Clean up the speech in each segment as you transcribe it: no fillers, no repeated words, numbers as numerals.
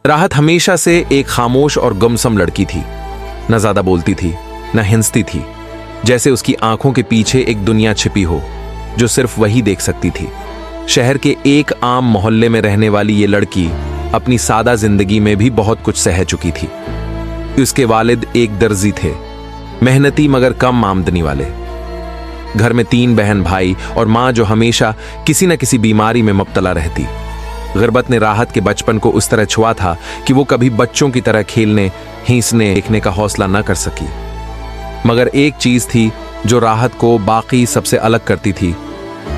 राहत हमेशा से एक खामोश और गुमसुम लड़की थी। न ज्यादा बोलती थी, न हिंसती थी, जैसे उसकी आंखों के पीछे एक दुनिया छिपी हो जो सिर्फ वही देख सकती थी। शहर के एक आम मोहल्ले में रहने वाली ये लड़की अपनी सादा जिंदगी में भी बहुत कुछ सह चुकी थी। उसके वालिद एक दर्जी थे, मेहनती मगर कम आमदनी वाले। घर में 3 बहन भाई और माँ जो हमेशा किसी न किसी बीमारी में मुब्तला रहती। गुर्बत ने राहत के बचपन को उस तरह छुआ था कि वो कभी बच्चों की तरह खेलने, हींसने, देखने का हौसला न कर सकी। मगर एक चीज थी जो राहत को बाकी सबसे अलग करती थी,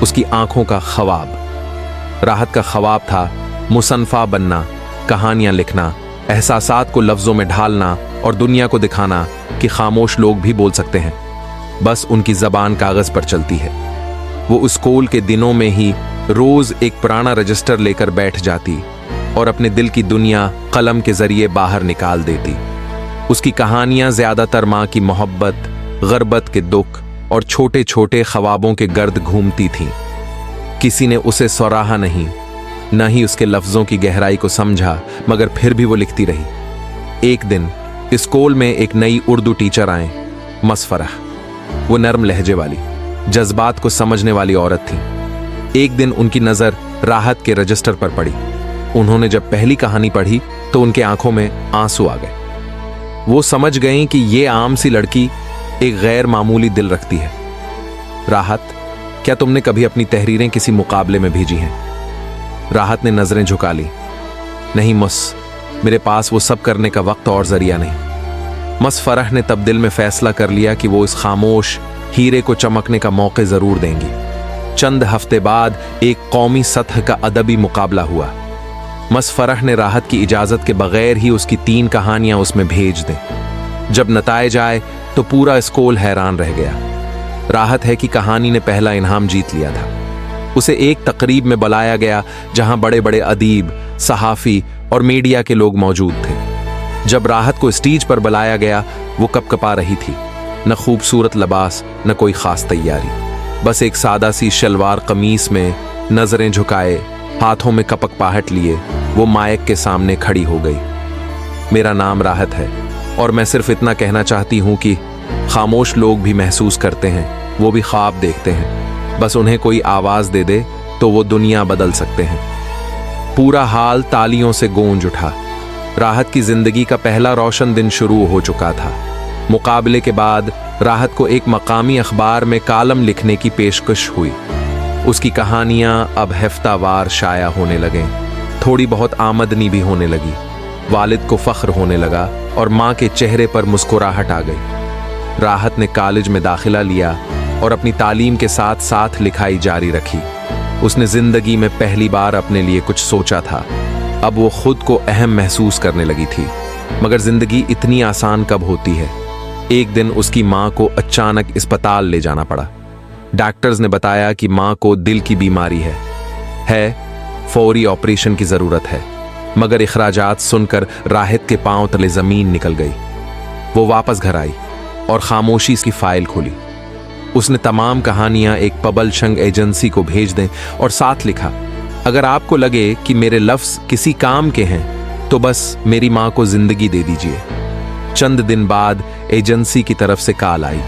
उसकी आंखों का ख्वाब। राहत का ख्वाब था मुसन्फा बनना, कहानियां लिखना, एहसासात को लफ्जों में ढालना और दुनिया को दिखाना कि खामोश लोग भी बोल सकते हैं, बस उनकी जबान कागज पर चलती है। वो स्कूल के दिनों में ही रोज एक पुराना रजिस्टर लेकर बैठ जाती और अपने दिल की दुनिया कलम के जरिए बाहर निकाल देती। उसकी कहानियां ज्यादातर माँ की मोहब्बत, गुर्बत के दुख और छोटे छोटे ख्वाबों के गर्द घूमती थीं। किसी ने उसे सराहा नहीं, न ही उसके लफ्जों की गहराई को समझा, मगर फिर भी वो लिखती रही। एक दिन स्कूल में एक नई उर्दू टीचर आए, मसफरह। वो नरम लहजे वाली, जज्बात को समझने वाली औरत थी। एक दिन उनकी नजर राहत के रजिस्टर पर पड़ी। उन्होंने जब पहली कहानी पढ़ी तो उनके आंखों में आंसू आ गए। वो समझ गईं कि ये आम सी लड़की एक गैर मामूली दिल रखती है। राहत, क्या तुमने कभी अपनी तहरीरें किसी मुकाबले में भेजी हैं? राहत ने नजरें झुका ली। नहीं मुस, मेरे पास वो सब करने का वक्त और जरिया नहीं। मसफरह ने तब दिल में फैसला कर लिया कि वो इस खामोश हीरे को चमकने का मौके जरूर देंगी। चंद हफ्ते बाद एक कौमी सतह का अदबी मुकाबला हुआ। मसफरह ने राहत की इजाजत के बगैर ही उसकी 3 कहानियां उसमें भेज दें। जब नताइज आए तो पूरा स्कूल हैरान रह गया। राहत है कि कहानी ने पहला इनाम जीत लिया था। उसे एक तकरीब में बुलाया गया जहां बड़े बड़े अदीब, सहाफी और मीडिया के लोग मौजूद थे। जब राहत को स्टेज पर बुलाया गया, वो कपकपा रही थी। न खूबसूरत लिबास, न कोई खास तैयारी, बस एक सादा सी शलवार कमीज में नजरें झुकाए, हाथों में कपकपाहट लिए वो माइक के सामने खड़ी हो गई। मेरा नाम राहत है और मैं सिर्फ इतना कहना चाहती हूं कि खामोश लोग भी महसूस करते हैं, वो भी ख्वाब देखते हैं। बस उन्हें कोई आवाज दे दे तो वो दुनिया बदल सकते हैं। पूरा हाल तालियों से गूंज उठा। राहत की जिंदगी का पहला रोशन दिन शुरू हो चुका था। मुकाबले के बाद राहत को एक मकामी अखबार में कालम लिखने की पेशकश हुई। उसकी कहानियां अब हफ्तावार शाया होने लगें। थोड़ी बहुत आमदनी भी होने लगी। वालिद को फख्र होने लगा और माँ के चेहरे पर मुस्कुराहट आ गई। राहत ने कॉलेज में दाखिला लिया और अपनी तालीम के साथ साथ लिखाई जारी रखी। उसने जिंदगी में पहली बार अपने लिए कुछ सोचा था। अब वो खुद को अहम महसूस करने लगी थी। मगर जिंदगी इतनी आसान कब होती है? एक दिन उसकी माँ को अचानक अस्पताल ले जाना पड़ा। डॉक्टर्स ने बताया कि माँ को दिल की बीमारी है, फौरी ऑपरेशन की जरूरत है। मगर इखराजात सुनकर राहत के पांव तले जमीन निकल गई। वो वापस घर आई और खामोशी की फाइल खोली। उसने तमाम कहानियां एक पबलशंग एजेंसी को भेज दें और साथ लिखा, अगर आपको लगे कि मेरे लफ्ज किसी काम के हैं तो बस मेरी माँ को जिंदगी दे दीजिए। चंद दिन बाद एजेंसी की तरफ से कॉल आई।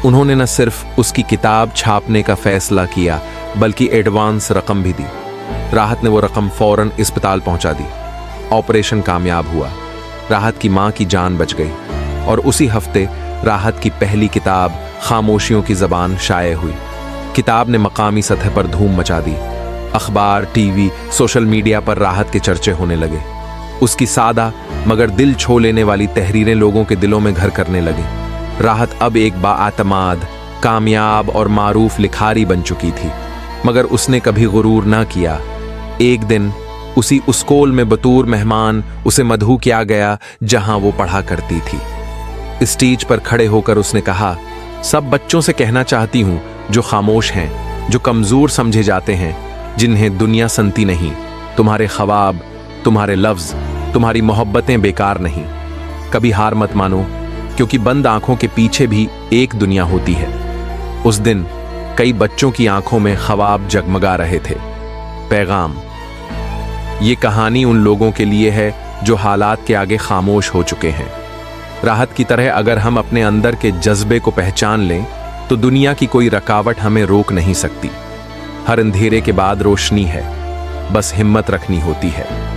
उन्होंने न सिर्फ उसकी किताब छापने का फैसला किया बल्कि एडवांस रकम भी दी। राहत ने वो रकम फौरन अस्पताल पहुंचा दी। ऑपरेशन कामयाब हुआ। राहत की माँ की जान बच गई और उसी हफ्ते राहत की पहली किताब खामोशियों की जबान शाये हुई। किताब ने मकामी सतह पर धूम मचा दी। अखबार, टीवी, सोशल मीडिया पर राहत के चर्चे होने लगे। उसकी सादा मगर दिल छू लेने वाली तहरीरें लोगों के दिलों में घर करने लगी। राहत अब एक बाआतमाद, कामयाब और मारूफ लिखारी बन चुकी थी। मगर उसने कभी गुरूर ना किया। एक दिन उसी स्कूल में बतौर मेहमान उसे मदहू किया गया जहां वो पढ़ा करती थी। स्टेज पर खड़े होकर उसने कहा, सब बच्चों से कहना चाहती हूं जो खामोश हैं, जो कमजोर समझे जाते हैं, जिन्हें दुनिया संती नहीं, तुम्हारे ख्वाब, तुम्हारे लफ्ज, तुम्हारी मोहब्बतें बेकार नहीं। कभी हार मत मानो, क्योंकि बंद आंखों के पीछे भी एक दुनिया होती है। उस दिन कई बच्चों की आंखों में ख्वाब जगमगा रहे थे। पैगाम, ये कहानी उन लोगों के लिए है जो हालात के आगे खामोश हो चुके हैं। राहत की तरह अगर हम अपने अंदर के जज्बे को पहचान लें तो दुनिया की कोई रुकावट हमें रोक नहीं सकती। हर अंधेरे के बाद रोशनी है, बस हिम्मत रखनी होती है।